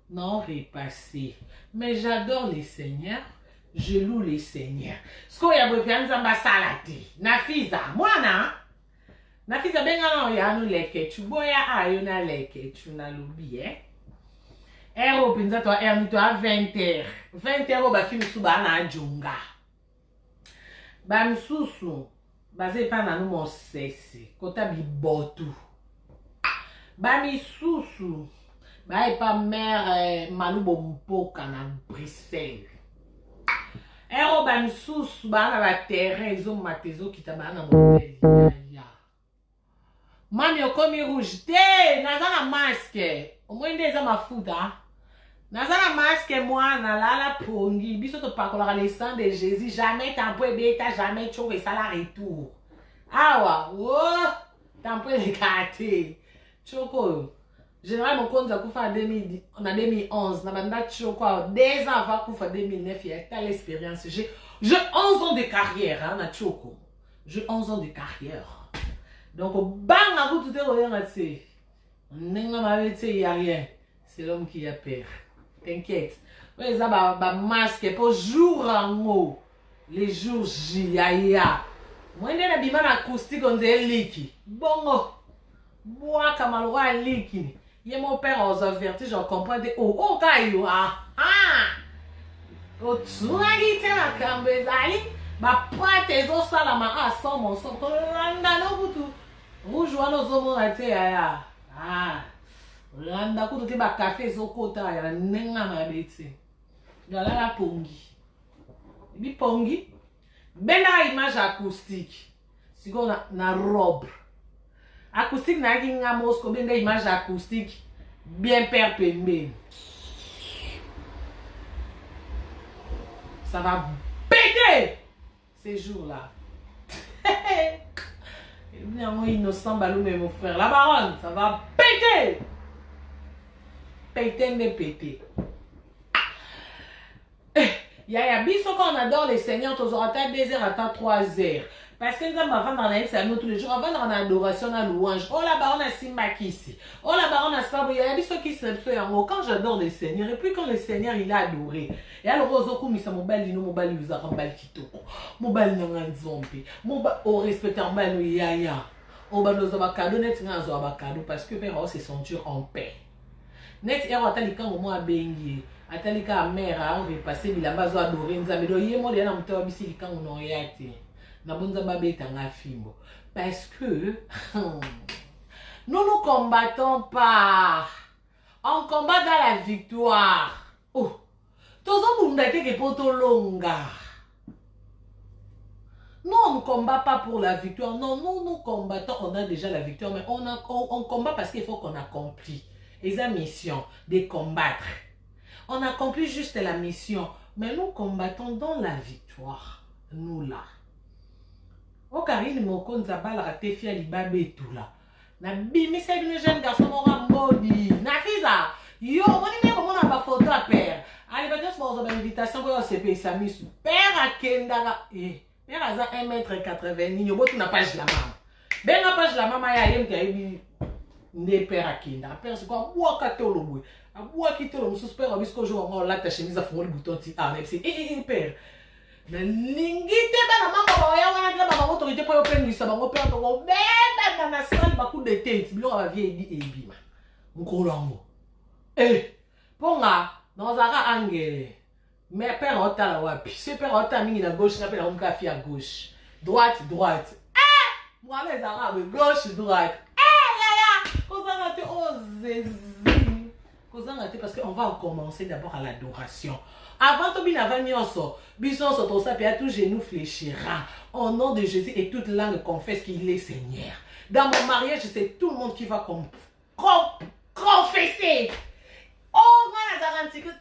Non, repassé. Mais j'adore les seigneurs. Je loue les seigneurs. Ce qu'il y a besoin de salati. Nafiza, moi, na. Nafiza, benga no ya no leke. Tu boya ayo na leke. Tu na lubi, eh. Ero pinza to erni to a 20h. 20h ba film suba na junga. Ba msusu. Baze pa na no mo sexy. Kota bi botu. Ba mi susu. Ba e pa mère Malubo Mpoka na Bruxelles. Ero ba mi susu ba na ba terrain ezo matezo kita ba na modèle ya. Mami okomi rouge te naza na masque. Omwende eza mafuta. Naza na masque moi na lala pongi biso to pakola le sang de Jésus jamais tampo beta jamais cho et ça la retour. Awa, oh, tampo le kate. Choko. Général Mokonza kufa en 2011, na banda Choko 2 ans avant kufa 2009, il y a telle expérience. J'ai 11 ans de carrière hein, na Choko. J'ai 11 ans de carrière. Donc bang à vous tout est rien là-dessus. Nenga m'avait il y a rien. C'est l'homme qui a peur. T'inquiète. Ouais, ça ba masque pour jour en haut. Les jours J ya. Moi ndena bima na acoustique on dit liki. Bongo. Moi kamalwa liki. Yé mon père aux avertis, je comprends des oh kayo ah. O tsuagi te na kambezali. Ba pate zo salama a so mon so to landa no butu. Rouge wa no zo mo ate ya. Landa kutu te ba café zo kota ya nenga ma beti. Dans la pongi. Bi pongi. Bena image acoustique. Sigo na robe. Acoustique na ki nga Moscou benga image acoustique bien perpétuée. Ça va péter ces jours-là. Bien innocent balou mais mon frère la baronne, ça va péter. Péter mais péter. Yaya biso quand on adore les seigneurs, tous aura 2h à 3h. Parce que nous avons avant dans la c'est tous les jours, avant dans l'adoration, dans la louange. Oh la baronne a Simba Kissi. Oh la baronne a Sabo. Il y a des gens qui se font quand j'adore les seigneurs. Et puis quand le seigneur il a adoré. Et alors Rosoku misa mobile no mobile usa rambal kitoko. Mobile n'anga nzompe. Mobile au respectant bano yaya. Au bano zabakado net nga zabakado parce que père se sentir en paix. Net ero atalika ngomo abengi. Atalika mère on veut passer bilamba zo adorer nzambe do yemo de na mutawa bisi likango no yate. Parce que nous ne combattons pas. On combat dans la victoire. Oh, tous les gens qui sont longa. Non, on ne combat pas pour la victoire. Non, nous combattons. On a déjà la victoire, mais on combat parce qu'il faut qu'on accomplit la mission de combattre. On accomplit juste la mission, mais nous combattons dans la victoire. Nous là. O Karine Mokonza bala te fia libabe tout là. Na bimi c'est une jeune garçon mora modi. Na fiza. Yo, on est comment on a pas photo à père. Allez, va juste pour une invitation pour CP Samisu. Père à Kendara. Père à 1m80. Yo botu na page la maman. Ben na page la maman ya yem ka ne père à Kendara. Père c'est quoi bois katolo boy. A bois kitolo musu père obisco jour on la ta chemise à fond le bouton ti ah c'est père. Na lingite ba na mama ya wana kila mama autorité pour open lisa bango père to beta na salle ba coup de tête bilo ba vie ebima mukolango ponga dans ara angele mais père otala wapi c'est père otala mingi na gauche na père on kafi à gauche droite moi les arabes gauche droite yaya kozanga te ozezi kozanga te parce que on va commencer d'abord à l'adoration. Avant tout bien avant nyonso, bison soto sa pia tout genou fléchira. Au nom de Jésus et toute langue confesse qu'il est Seigneur. Dans mon mariage, c'est tout le monde qui va confesser. Oh, Nazareth, que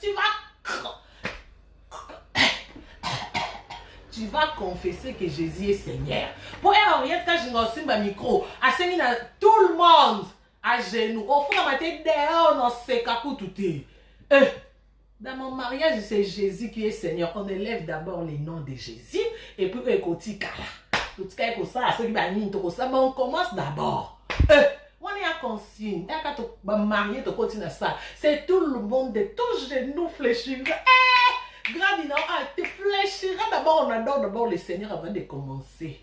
tu vas confesser que Jésus est Seigneur. Pour Henriette, quand je n'ai pas micro, à tout le monde à genoux. Au fond, ma tête dehors, on sait qu'à tout est. Dans mon mariage, c'est Jésus qui est Seigneur. On élève d'abord les noms de Jésus et puis on commence d'abord. On est à consigne. Et quand tu vas marier, tu continues ça. C'est tout le monde, de tous genoux fléchis. Grand dîner, tu fléchiras d'abord. On adore d'abord le Seigneur avant de commencer.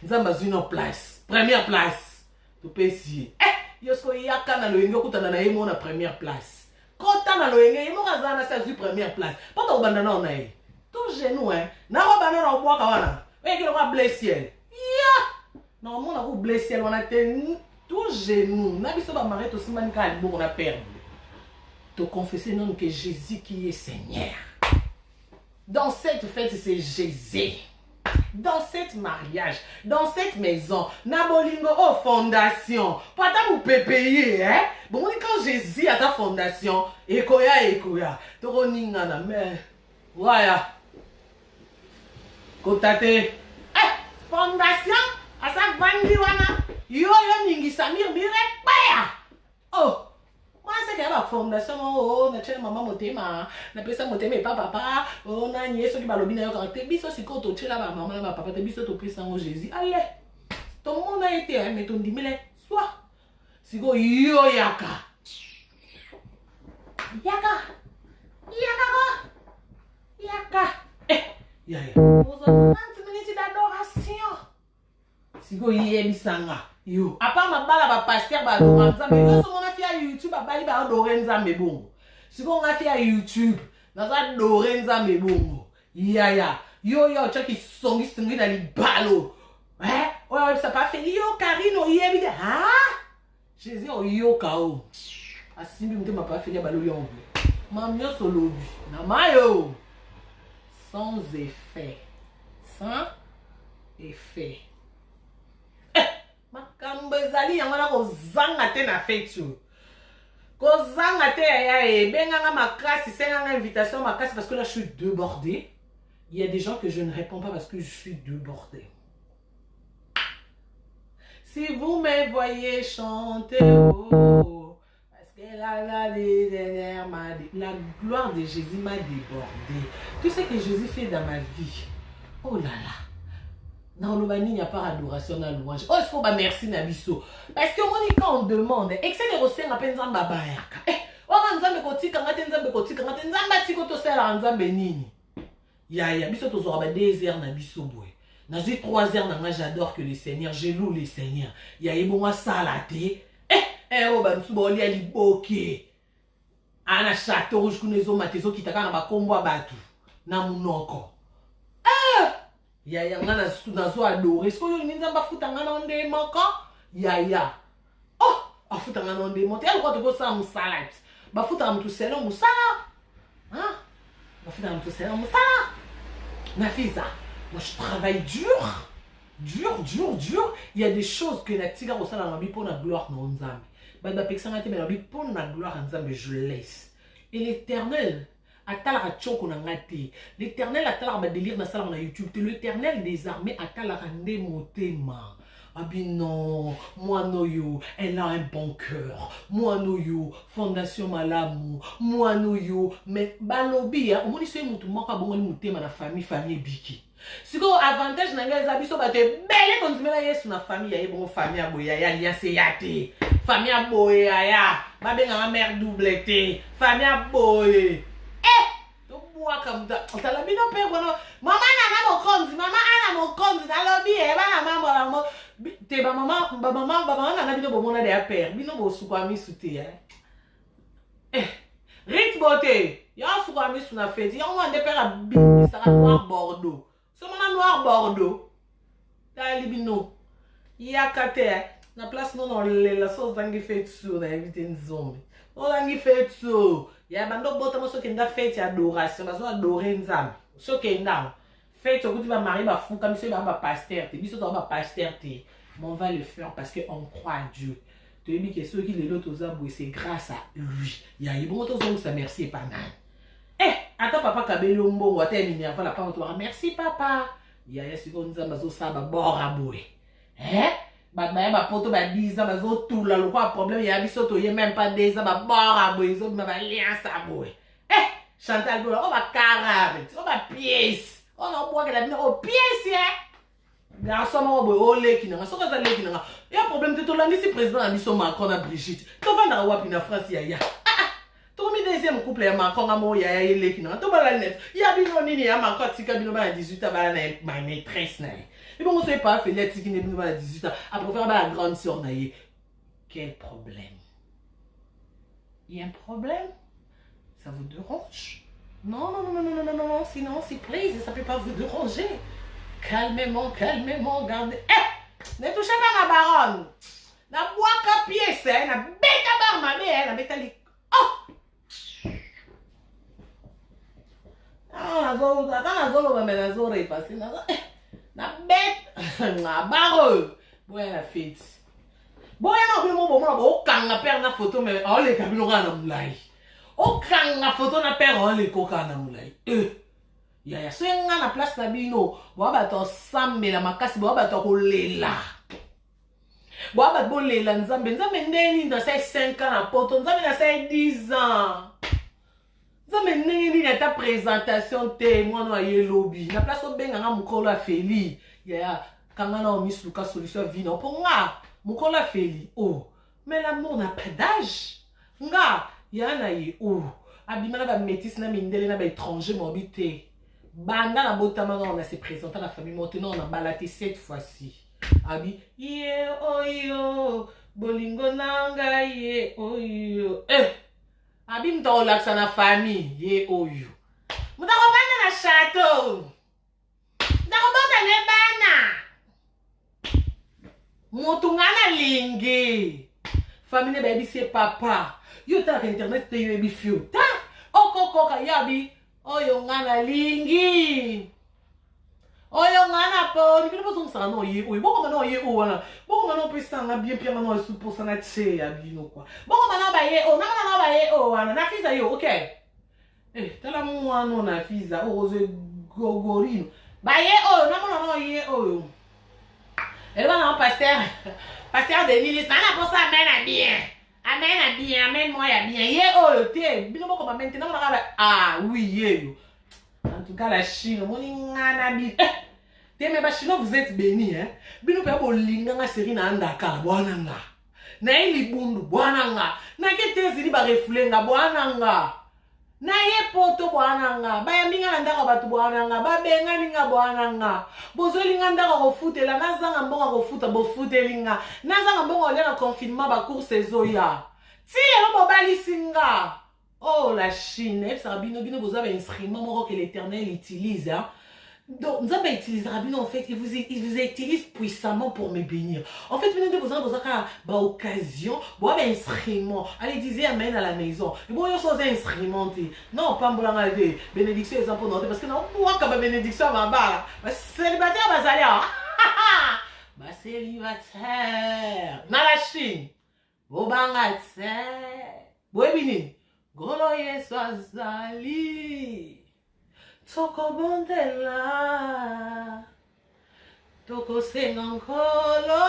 Nous avons une place. Première place. Tu peux essayer. Yosko yaka na loyengo kutana na yemo na première place. Kota na loyengo yemo kazana sa su première place. Pas to bandana on aïe. Tout genou na ko bandana on bois kawana. Oye ki on blé ciel. Ya. Normalement on a blé ciel on a tout genou. Na biso ba maré to simani ka libo on a perdu. Te confesser non que Jésus qui est Seigneur. Dans cette fête c'est Jésus. Dans cette mariage, dans cette maison, Nabolingo oh fondation. Pas vous pouvez payer, hein? Bon, quand Jésus a sa fondation, Ekoya. Toro ningana, mais. Voilà. Kotate. Fondation? A sa vandiwana? Yo ningi samir bire paya. Oh. Moi, c'est que la fondation, oh, na chela maman motema, na pesa motema et papa, oh, na nièce qui balobi na yo caractère, biso si ko to chela ba maman na ba papa, te biso to pesa en Jésus. Allez. Ton monde a été, hein, mais ton dimile, soit. Si go yo yaka. Yaka. Yaya. Vous avez 30 minutes d'adoration. Si go yebisanga. Yo, à part ma balle, ma pasteur, ma adoranza, mais quand on a fait à YouTube, ma balle, ma adoranza, mais bon. Si on a fait à YouTube, dans un adoranza, mais bon. Ya. Yo, tu as qui sont dans les ballots. Hein? Ouais, ça pas fait. Yo, Karine, on y est, ah? Jésus, on y est, kao. Asi, je ne pas fait les ballots, yon. Mamio solo, namayo. Sans effet. Sans effet. Makambezali yangana ko zanga te na fête yo. Ko zanga te ya benganga makasi, senganga invitation makasi parce que là je suis débordée. Il y a des gens que je ne réponds pas parce que je suis débordée. Si vous me voyez chanter, oh, parce que la gloire de Jésus m'a débordée. Tout ce que Jésus fait dans ma vie, oh là là. Dans le bani, il n'y a pas adoration dans la louange. Oh, il faut pas merci Nabiso. Parce que quand on demande, excès de rosser n'a pas un babayaka. Oh, on a un petit quand on a un petit quand on a un petit quand on sert à un benini. Ya, biso to zora ba 2 heures na biso boy. Na 3 heures na j'adore que le Seigneur, je loue le Seigneur. Ya ebonga salate. Oh ba nsubo li ali boke. Ana château rouge kunezo matezo kitaka na ba kombo batu. Na munoko. Ya ngana nazo adore. Est-ce que yo ninzamba futa ngana onde moko? Ya. Oh, afuta ngana onde monte. Alors quand tu go ça musalat. Ba futa mtu selo musala. Hein? Ba futa mtu selo musala. Nafisa, moi je travaille dur. Dur. Il y a des choses que la tiga au salon pour la gloire non nzambe. Ba da pexanga te mais pour la gloire nzambe je laisse. Et l'Éternel atala choko na ngati. L'Éternel atala ba délire na salon na YouTube. L'Éternel des armées atala rande motema. Abino, moi noyo, elle a un bon cœur. Moi noyo, Fondation Malamu. Moi noyo, mais balobi ya, omoni so mutu moko abongoli motema na famille biki. Siko avantage na ngai zabiso ba te bele konzimela Yesu na famille ya bon famille aboya ya alliance ya te. Famille aboya ya, ba benga ma mère double te. Famille aboye. Otala bino père bono mama na mokonzi mama ana mokonzi na lobi ba na mama te ba mama na bino bomona de père bino bo sukwami sute Rit beauté ya sukwami suna fête ya on de père a bino ça noir bordeaux so mona noir bordeaux ta libino ya kate na place non la sauce dangi fait sur na éviter nzombe on dangi fait sur ya bando bota mo soki nda fête ya adoration bazo adorer nzambe soki nda fête okuti ba mari ba fuka miso ba pasteur te biso to ba pasteur te mais on va le faire parce que on croit à Dieu. Tu dis que ceux qui les lots aux aboués c'est grâce à lui. Ya bon to zo ça merci et pas nan. Attends papa kabelo mbongo ata minerva la pas toi merci papa. Ya siko nzamba zo saba bora boy. Ba poto ba 10 ans bazo tout la lo quoi problème ya biso to ye même pas 2 ans ba bora boy zo ba alliance à boy. Chantal Gola on va carare, on va pièce. On a boire que la bino pièce garçon mo boy o leki na so ka leki na Quel problème de ton si président a mis son Macron à Brigitte? Tu vas dans la Wapina France, yaya. Tu as mis deuxième couple à Macron à moi, yaya, il est qui non? Tu vas la net. Il y a bien nini à Macron, si Kabino à 18 ans, ma maîtresse. Et bon, on ne sait pas, fait les qui n'est pas à 18 ans. Après, faire la grande sœur, quel problème? Il y a un problème? Ça vous dérange? Non, non, non, non, non, non, non, non, sinon, s'il plaît, ça ne peut pas vous déranger. Calmement, calmement, gardez. Eh! Ne touchez pas ma baronne! Na boaka pièce, na beta bar ma mère, na beta li. Oh! Ah, na zolo ba me na zolo est passé na bête na barre. Boya la fête. Boya na bi mo bo kanga père na photo mais oh les kabino na mulai. O kanga photo na père oh les koka na mulai. Ya so nga na place na bino, bo ba to sambe la makasi bo ba to ko lela. Boa bat bolela nzambe ndeni ndo sai 5 ans na poto nzambe na sai 10 ans nzambe ndeni na ta présentation te mwana wa ye lobby na place obenga nga mukolo afeli ya kanga na omisuka solution vina oponga mukolo afeli oh mais l'amour n'a pas d'âge nga ya na ye oh abima na ba métis na mindele na ba étranger mobité banda na botama na se présenter la famille maintenant on a balaté cette fois-ci. Abi, ye oyo, bolingo nanga ye oyo. Abi mta olaksa na famille, ye oyo. Mta kobanda na château. Mta kobanda ne bana. Motungana linge. Famille baby c'est papa. Yo ta internet te yo ebi fio. Ta, okoko ka yabi, oyo ngana lingi. Oyo ngana po ni kilo bozo sana no ye oyo boko mana ye o wana boko mana pesa na bien bien mana su pour sana tse ya bino kwa boko mana ba ye o na mana ba ye o wana na fiza yo okay tala mwana na fiza o ze gogorino ba ye o na mana no ye o bana pasteur de Nilis na pour ça amène bien amène moi ya bien ye o te bino boko ba maintenant na ba ah oui ye yo. En tout cas, la Chine, mon ingana bi. Mais la Chine, vous êtes bénis, hein. Bino pe bo linganga série na andaka, boananga. Na ili bundu, boananga. Na kete zili ba refulenga, boananga. Na ye poto boananga. Ba yambinga na ndaka batu boananga. Ba benga linga boananga. Bozo linga ndaka ko futela, na zanga mbonga ko futa bo futelinga. Na zanga mbonga ole na confinement ba course ezoya. Ti le bo bali singa. Oh la Chine, ça rabino bino vous avez un instrument que l'Éternel utilise hein. Donc nous avons utilisé rabino en fait, il vous utilise puissamment pour me bénir. En fait, vous avez besoin de occasion, vous avez un instrument. Allez disez amen à la maison. Et bon, il y a un instrument. Non, pas me dire bénédiction exemple noté parce que non, moi comme bénédiction ma bas. Célibataire va aller. Bah célibataire. Na la Chine. Bo bangate. Bo ebini. Golo Yesu azali Toko bondela Toko senga nkolo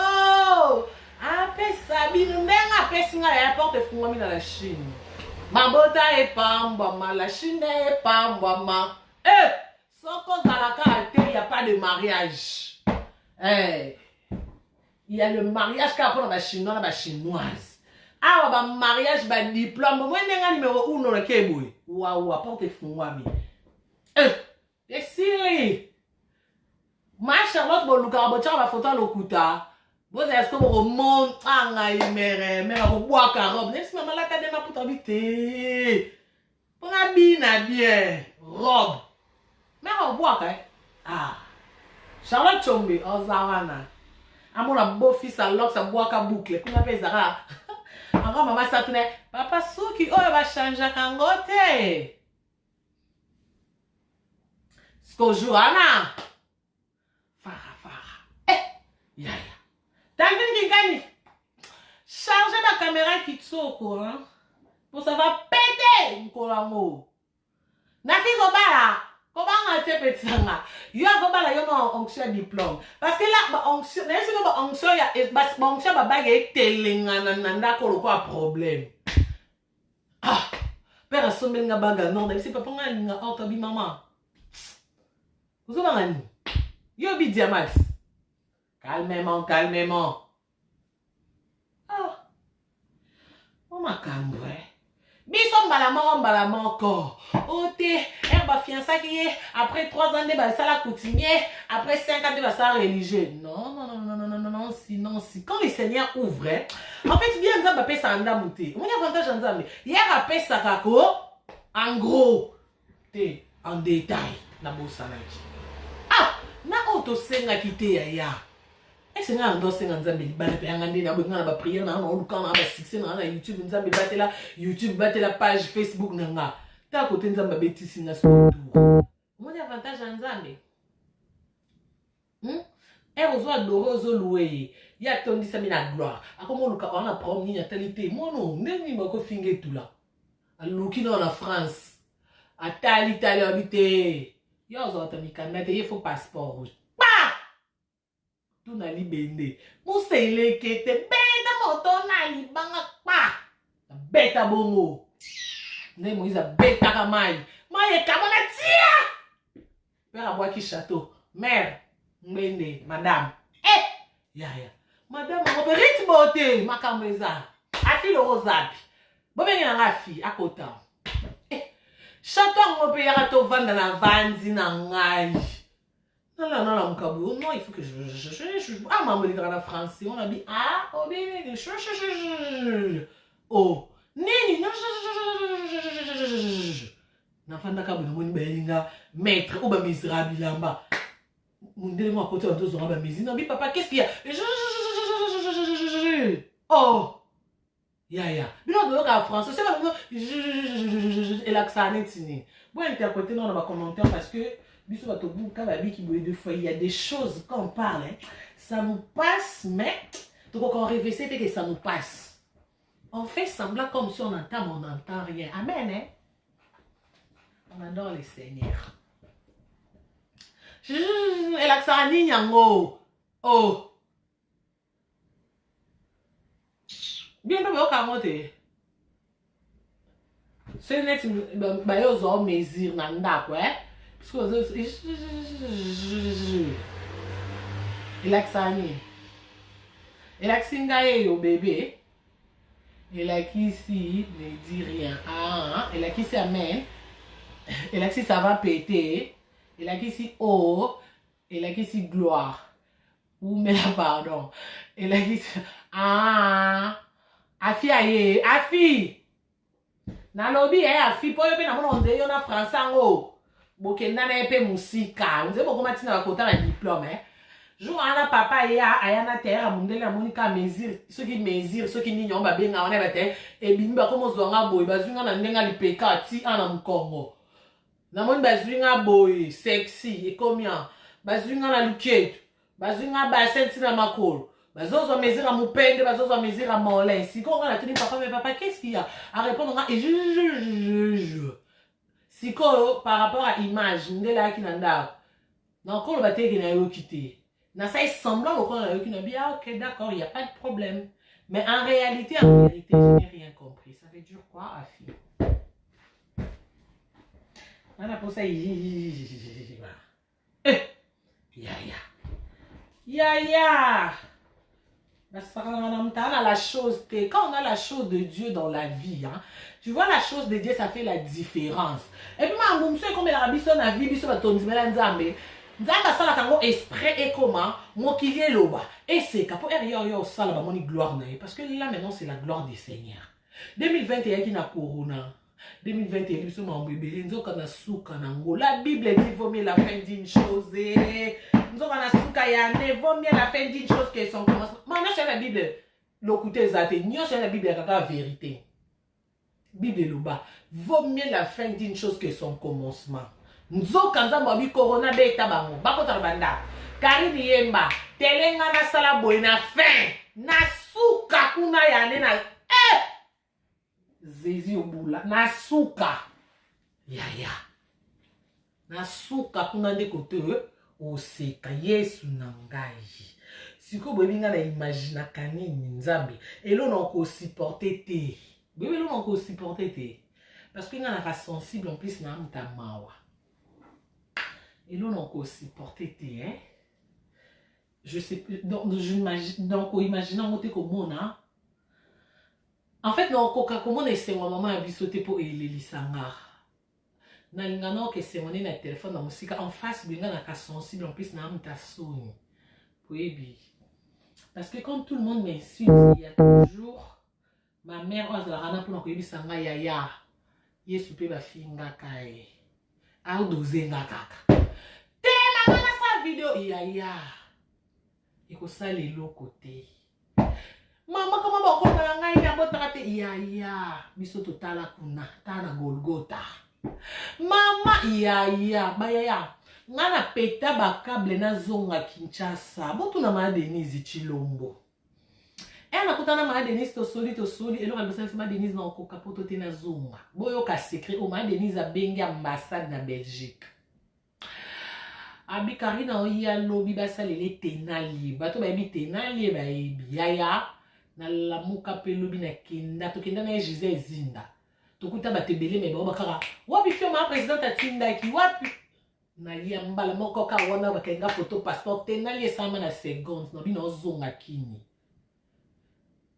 Apesa binu menga pesinga ya porte fungwa mina la Chine Mabota e pamba ma la Chine e pamba ma Soko zalaka ate il y a pas de mariage il y a le mariage qu'après on va chinois on va chinoise. Ah, bah, mariage, bah, diplôme. Moi, je suis numéro 1 dans le Québec. Waouh, apporte fungwami. Et si, ma Charlotte, bon, le carabotia, va photo l'okuta. Vous est-ce que vous remontez à la mer, mais vous boire carob. N'est-ce pas, maman, la tête de ma putain vite. Pour la bine, bien, robe. Mais on boit, hein. Ah, Charlotte Chombe, oh, Zawana. À mon beau-fils, à l'autre, ça boit qu'à boucle. Qu'on appelle Zara. Encore maman ça tourne papa Suki oh va changer kangote Sko Joana Farah yaya t'as vu qui gagne charger ma caméra qui tsoko hein pour ça va péter mkolango na fizo bala comment on te petit nga yo go bala yo no onction diplôme parce que là onction na c'est que onction ya bas onction ba bague telinga na ndako lo quoi problème ah père asombe nga baga non c'est pas nga nga auto bi maman vous avez ngani yo bi diamant calmement Oh ma cambre. Biso mbala moko. Ote, ba fiança qui est après 3 ans de ça la coutumier, après 5 ans de ça religieux. Non, sinon si quand le Seigneur ouvre, en fait bien ça pape ça anda muté. On a avantage en ça mais hier après ça kako en gros te en détail na bossa na. Ah, na auto senga kité ya. Est-ce que nous avons fait un prière, nous avons fait un YouTube, nous avons fait la YouTube, la page Facebook. Nous avons fait un bêtise sur le tour. Mon avantage en Zambie. Et vous avez loué. Il y a ton dit ça, mais la gloire. A comment on a promis la talité. Moi non, n'est pas que finger tout là. A l'ouki dans la France. A l'Italie habité. Il y a un Canada, il faut passeport. Tout na libende. Mousseile kete bena moto na libanga pa. Beta bongo. Ne Moïse beta kamai. Maye kamana tia. Père aboa ki château. Mère, mbende, madame. Ya. Madame, on peut rit beauté, makameza. Afi le rosapi. Bobe na nga fi akota. Château on peut yara to vanda na vanzi na ngai. Non, Mkabou. Non, il faut que je ah, maman, il est dans la France. On a dit, ah, oh, bébé, oh, nini, non, n'enfant d'akabou, mon belinga, maître, ou ba misérable là-bas. Mon délai, moi, à côté, on doit se rendre à misérable. Non, mais papa, qu'est-ce qu'il y a? Oh, ya. Mais non, donc, en France, c'est pas et là, que ça n'est pas. Bon, interpréter dans ma commentaire parce que. Il y a des choses quand on parle, hein, ça nous passe, mais donc on rêve c'est que ça nous passe. On fait semblant comme si on entend, mais on n'entend rien. Amen. Hein? On adore le Seigneur. Et là, ça n'y a oh. Bien, mais au camoté. C'est net, mais aux hommes mesure nanda quoi. Elaxani. Elaxingaye au bébé. Elaxi ne dit rien. Ah, Elaxi amen. Elaxi ça va péter. Elaxi oh. Elaxi gloire. Ou mais pardon. Elaxi ah. Afi aye. Afi. Nalobi afi. Pour y na mon on a français oh. Bokenda na epe musika nze bokoma tina bakota na diplôme jour ana papa ya ayana terre mundele na monika mesure soki mesure soki nini on ba benga on ba te e bimba komo zonga boy bazunga na ndenga lipeka ti ana mkongo na moni bazunga boy sexy e combien bazunga na luketu bazunga ba senti na makolo bazozo mesure à mupende bazozo mesure à molin si ko ngana tini papa mais papa qu'est-ce qu'il y a à répondre et je si par rapport à l'image, nous là qui n'en donc on va dire qu'il a eu quitté. Na ça semblant qu'on a eu qui n'a dit ah ok d'accord il y a pas de problème. Mais en réalité je n'ai rien compris. Ça veut dire quoi à fille? On a pour ça ya. La chose, quand on a la chose de Dieu dans la vie, hein, tu vois la chose de Dieu, ça fait la différence. Et puis, moi, je sais comme la vie, la vie, je ça la esprit et comment, moi qui est là-bas. Et c'est pour ça, la gloire, parce que là, maintenant, c'est la gloire du Seigneur. 2021, qui n'a corona. 2021, la Bible dit vaut mieux la fin d'une chose. Nous avons vaut mieux la fin d'une chose que son commencement. Maintenant, c'est la Bible. L'écouter, c'est la Bible, la vérité. Bible loba. Vaut mieux la fin d'une chose que son commencement. Nous avons corona beta bango. Bakota banda. Karine yemba. Telenga na sala boy na fin. Na suka kuna ya na. Zezi obula na suka ya na suka kuna nde kote oseka Yesu na ngai siko boyinga na imagine kanini nzambe elo na ko supporter te bébé elo na ko supporter te parce que nga na sensible en plus na mta mawa elo na ko supporter te hein je sais donc j'imagine donc imaginons moté comme on a En fait, non, comment est-ce que maman a sauté pour Lisanga? Nalingana que c'est mon na téléphone na musique en face bien na sensible en plus na amta soni. Oui, parce que quand tout le monde m'insulte, il y a toujours ma mère a la rana pour na koyebisanga yaya. Yesu pe ba finga kai. A dozenga kaka. Te na sa vidéo yaya. Iko sale lo côté. Mama kama ba ko na ngai ya botaka te yaya. Biso totala kuna ta na Golgotha. Mama yaya bayaya ngana peta ba câble na zonga Kinshasa botu na ma Denise Chilombo na kutana ma Denise to soli elo kalbisa ma Denise na ko kapoto te na zonga boyo ka secret o ma Denise abengi ambassade na Belgique abi Karina oya lobi basalele tenali bato ba bi tenali ba ebi yaya na lamuka pe lobi na kenda to kenda na Gisèle Zinda tokuta batebele me bakaka wapi fio ma président atindaki wapi na lia mbala moko ka wana bakenga photo passeport te na lia sama na seconde no bino zonga kini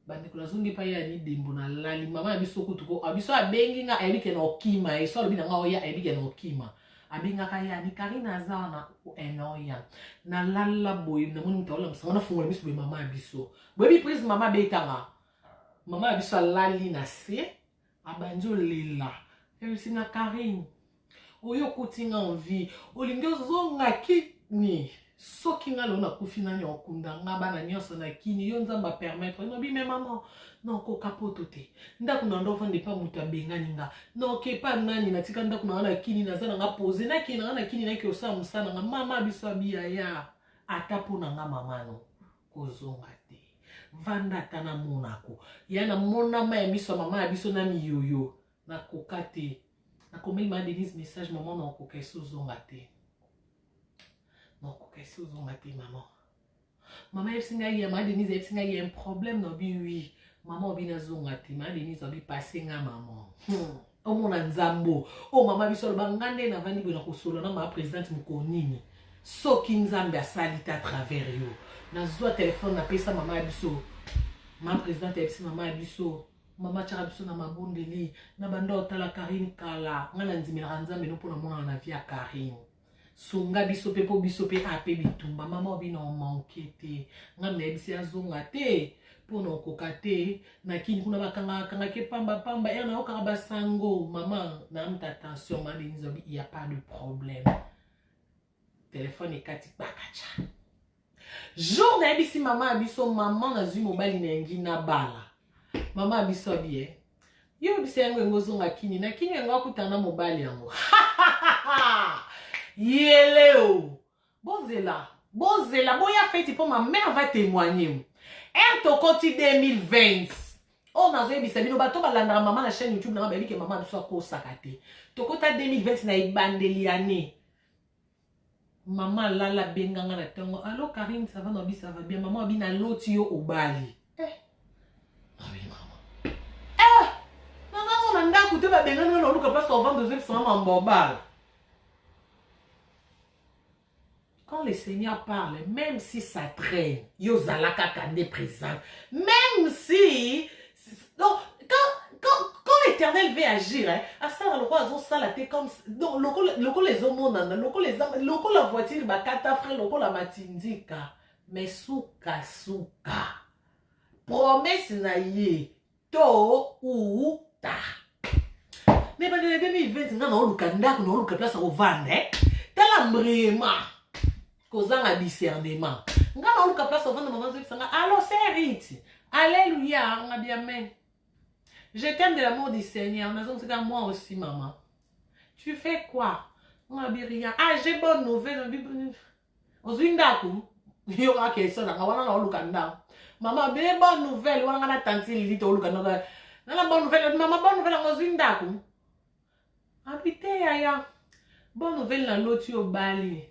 bande kula zongi pa ya ni dembo na lali mama biso kutuko abiso abengi nga ebike na okima eso bina nga oya ebike na okima abenga ka ya ni Karina zana o enoya na lala boy na muni taola msanga na fungola biso be mama biso boy prise mama betanga mama biso lali na se abanjo lela ebisinga Karine oyo kutinga envie olingi ozonga kini soki nga lona kufina ni okunda nga bana nyonso na kini yo nzamba permettre no bi me maman non ko kapoto te ndako na ndo vande pa muta bengani nga no ke pa nani na tika ndako na kini na zana nga pose na kini na kini na ki osa musana nga mama biso abia ya atapo na nga mamano kozonga te vanda tana monako yana mona ma biso mama biso na miyoyo na kokate na komeli ma Denise message maman na kokeso zonga te na kokeso zonga te maman maman esinga ya ma Denise esinga ya un problème no bi oui maman obi na zonga te ma Denise obi passer nga maman o mona nzambo o mama biso bangande na vandi bona kosolo na ma présidente mukonini soki nzambe asalita à travers yo na zwa téléphone na pesa mama biso ma présidente epsi mama biso mama tchara biso na mabondeli na banda otala Karine kala ngana nzimela nzambe no pona mona na via Karine sunga biso pe po biso pe ape bitumba mama obi na manqué te ngana ebisi azonga te pona kokate na kini kuna bakanga ke pamba na okanga basango mama na amta attention ma Denise obi il y a pas de problème téléphone ekati bakacha jour na ebisi mama abiso maman na zwi mobali na engi na bala mama abiso bien yo bisi yango ngozonga kini na kini yango akutana mobali yango yeleo bozela boya feti pour ma mère va témoigner un tokoti 2020 on a zoé bisa bino bato balanda maman na chaîne YouTube na ba ke maman biso ko sakate tokota 2020 na ibandeli année maman lala benganga na tango allo Karine ça va nobi ça va bien maman abi na loti yo obali abi maman maman on anda kuté ba benganga na luka pas au vent de ça maman bobal quand le Seigneur parle même si ça traîne yo zalaka kande présent même si donc quand l'Éternel veut agir, à ça le roi ça la tête comme donc loko les hommes loko la voiture bakata frère loko la matindika mais souka promesse na ye to ou ta mais pendant 2020 na oluka ndako na oluka place au vendre tala mrema kozanga discernement ngana oluka place au vendre maman zisanga alors c'est rite alléluia on a bien mais je t'aime de l'amour du Seigneur. Moi aussi, maman. Tu fais quoi? On a dit rien. Ah, j'ai bonne nouvelle. Ozwindaku. Il y aura question. Maman, bien bonne nouvelle. On a tante Lili to lukanda. La bonne nouvelle. Maman, bonne nouvelle. Ozwindaku. Habité yaya. Bonne nouvelle na loti au Bali.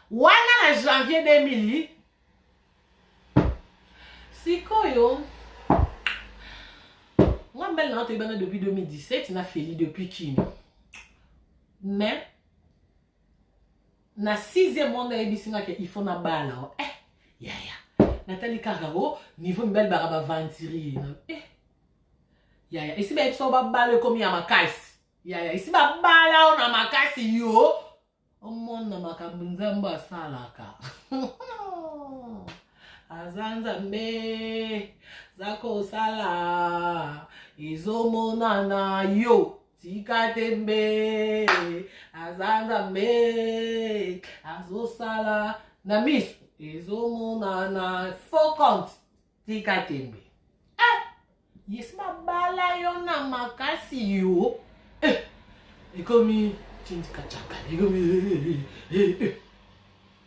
Wana na janvier 2000. Sikoyo, moi belle n'a pas depuis 2017, n'a fait depuis qui? Mais na 6e mois na ebisinga ke il faut na bala. Ya Nathalie Cargaro, niveau belle baraba ventiri. Yaya, ici ben so ba bale comme ya makasi. Yaya, ici ba bala on a makasi yo. O mon na makambunzamba salaka. Azanza me zako sala izomonana yo tika tembe azanza me azosala na miss izomonana focus tika tembe yes ma bala yo na makasi yo ekomi chindika chaka ekomi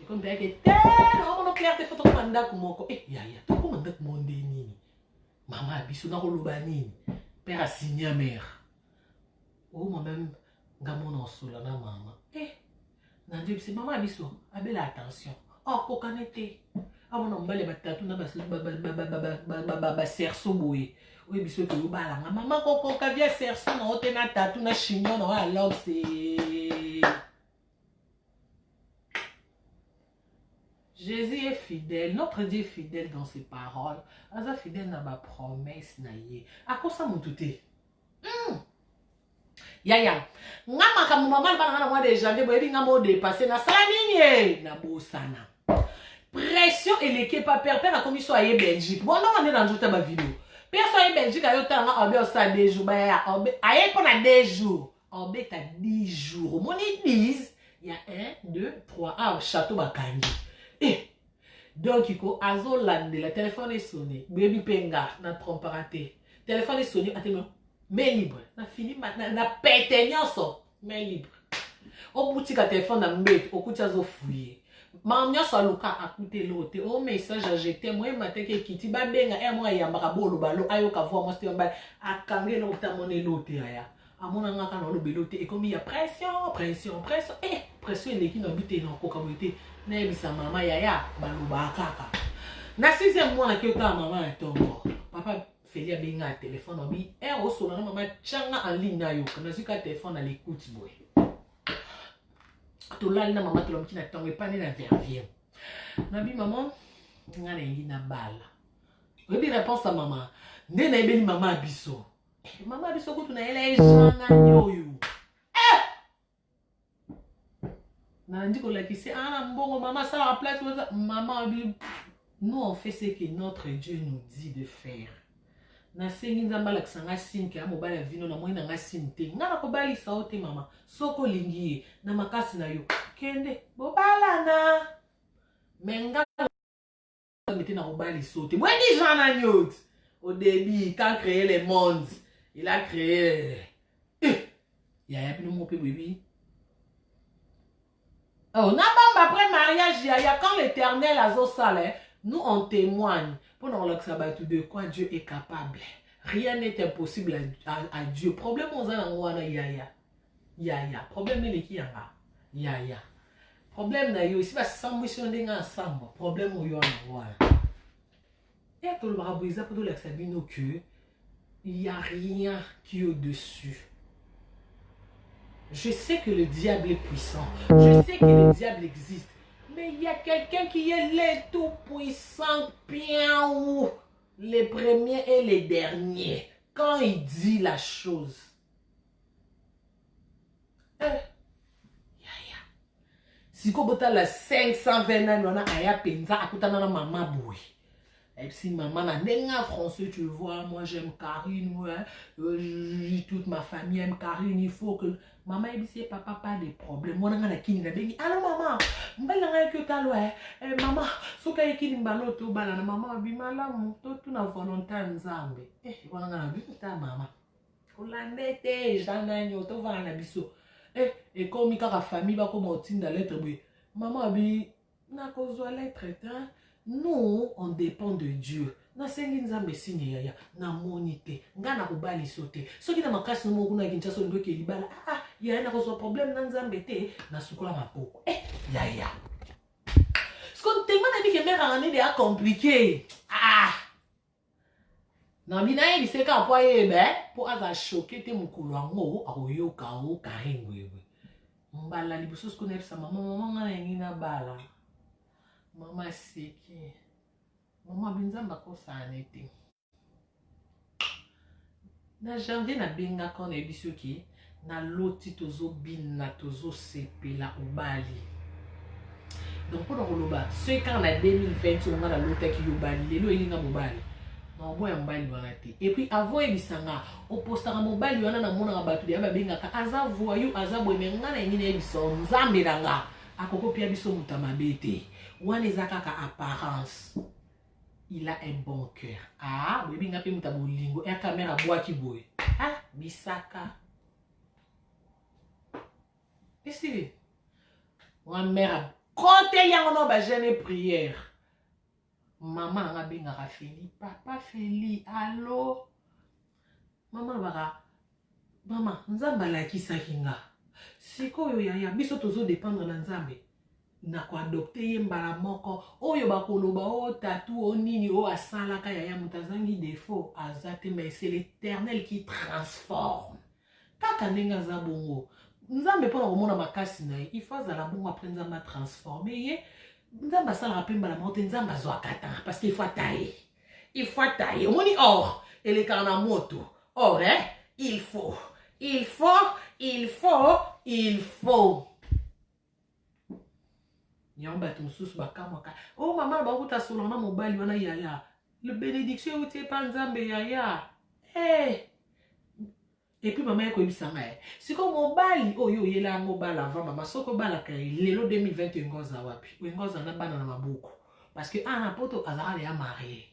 comme bien que tellement on clair des photos manda kumoko ya to komanda kumonde nini mama biso na koloba nini père a signé mère moi même ngamona solo na mama na Dieu c'est maman biso abela attention kokanete amona mbale batatu na ba serso boye oui biso to bala mama koko ka via serso na hote na tatu na chignon na alors c'est Jésus est fidèle, notre Dieu est fidèle dans ses paroles. Aza fidèle dans ma promesse na ye. À quoi ça mon touté? Yaya. Ngama ka maman ba na mois de janvier boyebi ngamo dépasser na sala nini na bosana. Pression et l'équipe pas père a commis so aye Belgique. Bon non on est dans toute ma vidéo. Père so aye Belgique ayo tanga obe osa 2 jours ba ya obe aye pour na 2 jours. Obe ta 10 jours. Mon église, il y a 1 2 3 château Bakangi. Donc, il faut azolande, le téléphone est sonné. Baby penga, na trompe raté. Téléphone est sonné, attends, mais libre. Na fini maintenant, na pété nyonso, mais libre. Au boutique à téléphone na mbet, au coup azo fouiller. Ma nyonso aluka a coûté l'autre. Au message à jeter, moi matin que kiti ba benga e moi ya mbakabolo balo ayo ka voir moi c'était mbal akange no tamone l'autre aya. Amona ngaka no lobelote et comme il y a pression pression eleki na bité na kokaboité na ebisa mama yaya baloba kaka na 6e mois na kiota mama ya tongo papa feli abenga téléphone obi o solo na mama changa en ligne na yo na zika téléphone na l'écoute boy to lali na mama to lomki na tongo epane na vervier na bi maman ngana ngi na bala obi réponse à maman nde na ebeli mama biso Maman biso kutu na ele janga nyoyo. Na ndi ko la kisi ana mbongo mama ça la place maman bi nous on fait ce que notre Dieu nous dit de faire. Na sengi nzamba la kisanga sinke amo bala vino na moina nga sinte. Ngana ko bali saote mama. Soko lingi na makasi na yo. Kende bo bala na. Menga meti na ko bali saote. Moi di jana nyot. Au début quand créer les mondes il a créé. Yaya puis mon bébé. Oh, après mariage, Yaya, quand l'Éternel a zo salé, nous on témoigne. Pour nous le de quoi Dieu est capable. Rien n'est impossible à Dieu. Problème aux gens Yaya. Yaya. Problème il est qui yanga. Yaya. Problème na yo ici va sans mission d'enga ensemble. Problème au yo na. Et tout le barabouisa pour tout l'exabino que il n'y a rien qui est au-dessus. Je sais que le diable est puissant. Je sais que le diable existe. Mais il y a quelqu'un qui est le tout-puissant, bien ou les premiers et les derniers. Quand il dit la chose. Si vous avez la 520 ans, on a aya penza akutana na maman boui. Et si maman n'a pas français, tu vois, moi j'aime Karine, ouais, toute ma famille aime Karine, il faut que... Maman elle dit, papa, pas de problème. Moi, je suis là, allô maman, je suis là, maman, si tu es là, tu es là, maman, je suis là, tu es là, volonté, nzambe. Je suis là, maman. Tu es là, et comme la famille va commencer dans lettre, maman, je suis là, lettre, nous, on dépend de Dieu. Na sengi nzambe sinye yaya na monite ngana kubali sote soki na makasi mo kuna kinchaso ngo ke libala yaya na ko problème na nzambe te na sukola mapoko yaya sko tellement na bi ke mère en est compliqué na bina ye biseka po ye be po aza choquer te mukulu ngo akoyoka o karingwe mbala libuso sko na sa mama ngana ngina bala mama seki Maman binzamba ko sa anete. Na janvier na benga quand na biso ki na loti tozo bina tozo sepela obali. Donc pour le bas, ce quand na 2020 on a la lota ki obali, lelo elinga mobali. Na boya mbali wana te. Et puis avant ebisanga, o postaka mobali wana na mona batu ya babenga ka aza voyou aza boemenga na ngine ebiso nzambe nanga. Akoko pia biso mutamabete. Wana ezaka ka apparence. Il a un bon cœur. Ah, oui, bien, il a un lingo. Et la caméra boit qui boit. Ah, bisaka. Et si, ma mère, quand il y a un jeune prière, maman a bien Feli, papa Feli, allô? Maman va, maman, nzamba la ki sakinga. Si ko yo ya biso tozo dépendre na nzambe. Na ko adopter yembala moko oyo bakoloba o tatu o nini o asalaka ya mutazangi défaut azate, mais c'est l'Éternel qui transforme kaka ndenge za bongo nzambe pona komona makasi na il faut za la bongo après nzambe transformer ye nzambe sala pemba la monte nzambe azwa kata parce qu'il faut tailler omoni or ele kana moto or il faut Nyamba tumsusu bakamwaka. Oh maman bakuta solana mobali wana yaya. Le bénédiction utie pa nzambe yaya. Eh. Et puis maman yako ebisanga eh. Siko mobali oyo yela mobali avant maman soko bala ka lelo 2021 ngoza wapi. Ngoza na bana na maboko. Parce que ana poto azara ya marié.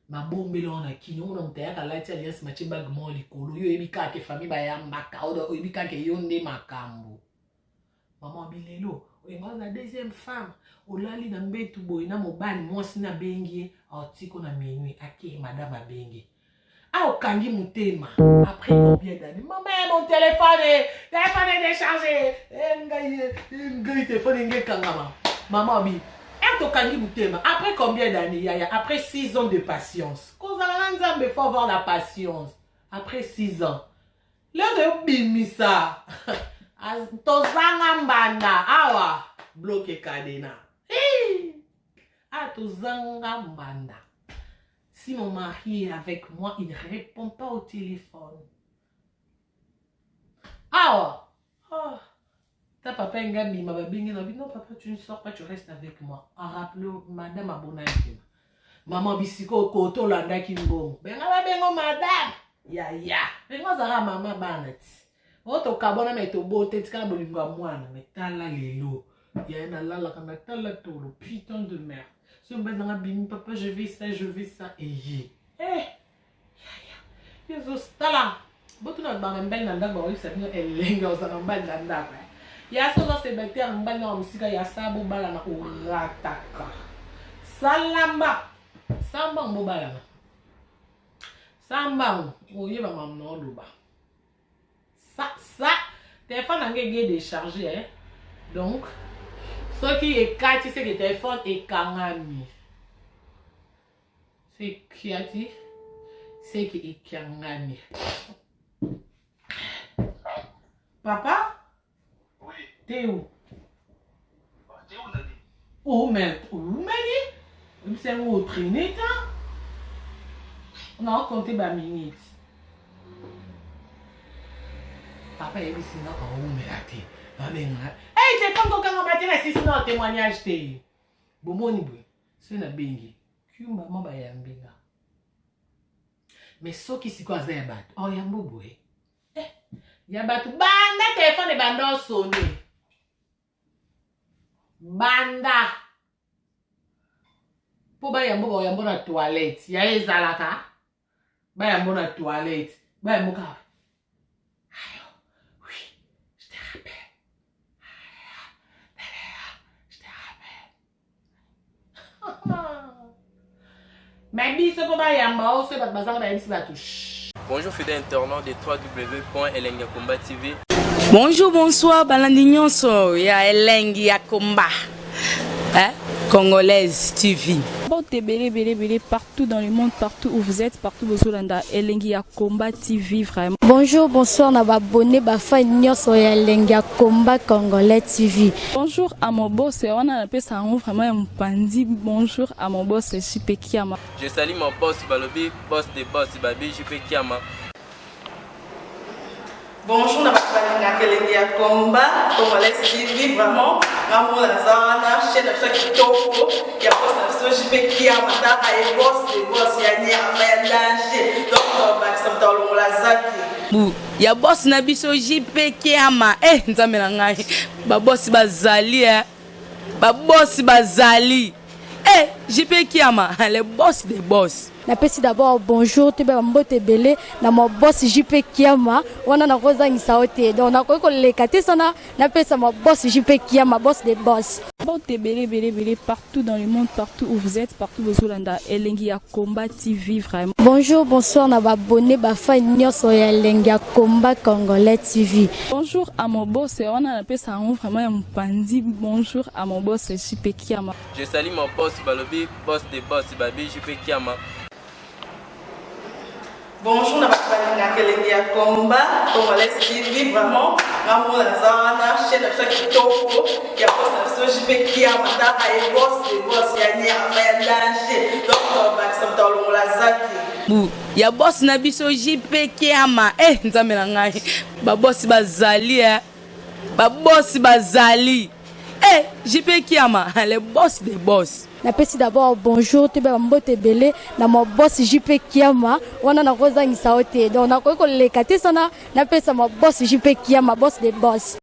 Mabombelo na kinyo na mutayaka lati alliance machiba gmo likolo yo ebika ke famille ba ya mbaka odo ebika ke yonde makambo. Maman bilelo la deuxième femme, olali na mbetu boy na mobali mwasi na bengi otiko na minuit ake madame abengi. Ah okangi mutema après combien d'années? Maman mon téléphone est déchargé. Ngai téléphone ngai kangama. Maman bi, okangi mutema après combien d'années yaya? Après 6 ans de patience. Kozala nzambe faut avoir la patience. Après 6 ans. Là de bimisa. Tozanga mbanda awa bloqué cadena. Ah tozanga mbanda. Si mon mari est avec moi, il ne répond pas au téléphone. Awa. Oh. Ta papa ngami ma babingi na non papa tu ne sors pas, tu restes avec moi. En rappelant madame Abonaki. Maman bisiko koto landa kimbo. Benga ba bengo madame. Ya. Bengo zara mama banati. Oto kabona meto bote tika bolingo mwana metala lelo ya na lala kana tala tolo putain de merde so mbana bimi papa je vais ça et ya zo stala botu na bana mbel na ndaba oyi sabino elenga osana mbal na ndaba ya so za sebete ya mbal na musika ya sabo bala na urataka salamba samba mbobala na samba oyeba mamno loba. Ça, téléphone a été déchargé, hein. Donc, ce qui est 4, c'est que le téléphone est kangami. C'est qui a dit? C'est qui est kangami. Papa? Oui. T'es où? T'es où, Nadi? Oh, mais où, Nadi? C'est où traîner, toi? On a compté ma minute. Papa est ici, non, quand on met la tête. Hey, t'es pas encore en matière, si c'est un témoignage, t'es. Bon, mon ibou, c'est un bengi. Qui maman va y ambenga. Mais ce qui s'y cause un bat, oh, yambo boué. Eh, yambat, banda, téléphone et banda sonné. Banda. Pour ba yambo na toilette. Ya ezalaka. Ba yambo na toilette. Ba yambo ka. Bonjour fidèles internautes de www.elengakomba TV. Bonjour, bonsoir, Balandignon so, ya Elengi Yakomba, Congolaise TV. Bon, belé, partout dans le monde, partout où vous êtes, partout où vous êtes, Elengi Combat TV, vraiment. Bonjour, bonsoir, on va abonné, bafa nyos Elengi Combat Congolais TV. Bonjour à mon boss, on a appelé ça vraiment un pandi. Bonjour à mon boss, JP Kiama. Je salue mon boss Balobi, boss des boss Babi, JP Kiama. Bonjour, na bakubali Elengi Combat Congolais TV, vraiment. Maman Lazana, chaîne de kitoko, ya boss na JP Kiama, ta ay boss des boss ya ni ya danger. Donc ba samta longola zaki. Ya boss na biso JP Kiama. Nzambe na ngai. Ba boss bazali ba boss bazali. JP Kiama, le boss des boss. Napesi d'abord bonjour, tu peux m'emboter belé, na mon boss JP Kiama, on a rosa ni saoté. Donc on a quoi les catés sana, napesi mon boss JP Kiama, boss des boss. Bon, belé, partout dans le monde, partout où vous êtes, partout où vous êtes, Elengi Combat TV, vraiment. Bonjour, bonsoir, on va abonné, bafa nyos Elengi Combat Congolais TV. Bonjour à mon boss, on a appelé ça vraiment un pandi. Bonjour à mon boss, JP Kiama. Je salue mon boss Balobi, boss des boss Babi, JP Kiama. Bonjour, na bakubali Elengi Combat Congolais TV, vraiment. Maman Lazana, chaîne de kitoko, ya boss na JP Kiama, ta ay boss des boss ya ni ya danger. Donc ba samta longola zaki. Ya boss na biso JP Kiama. Nzambe na ngai. Ba boss bazali ba boss bazali. JP Kiama, le boss des boss. Napesi d'abord bonjour, tu peux m'emboter belé, na mon boss JP Kiama, on a rosa ni saoté. Donc on a quoi les catés sana, napesi mon boss JP Kiama, boss des boss.